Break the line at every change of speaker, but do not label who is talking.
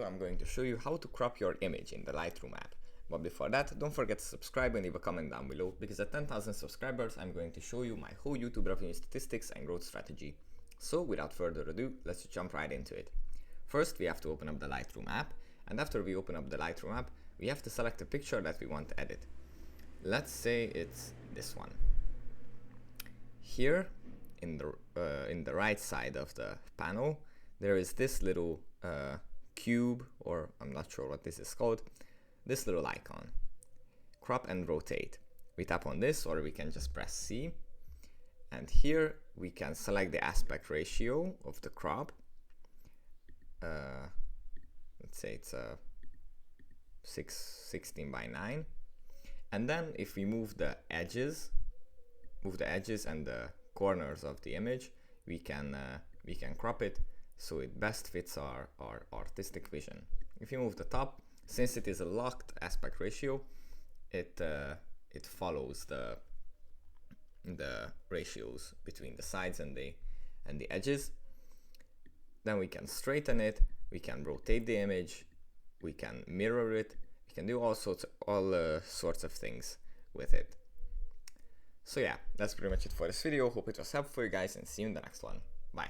I'm going to show you how to crop your image in the Lightroom app. But before that, don't forget to subscribe and leave a comment down below, because at 10,000 subscribers I'm going to show you my whole YouTube revenue statistics and growth strategy. So without further ado, let's jump right into it. First, we have to open up the Lightroom app, and after we open up the Lightroom app, we have to select a picture that we want to edit. Let's say it's this one. Here in the right side of the panel, there is this little cube, or I'm not sure what this is called, this little icon. Crop and rotate. We tap on this, or we can just press C, and here we can select the aspect ratio of the crop. Let's say it's a 16 by 9, and then if we move the edges and the corners of the image, we can crop it so it best fits our artistic vision. If you move the top, since it is a locked aspect ratio, it follows the ratios between the sides and the edges. Then we can straighten it, we can rotate the image, we can mirror it, we can do all sorts of things with it. So yeah, that's pretty much it for this video. Hope it was helpful for you guys, and see you in the next one. Bye.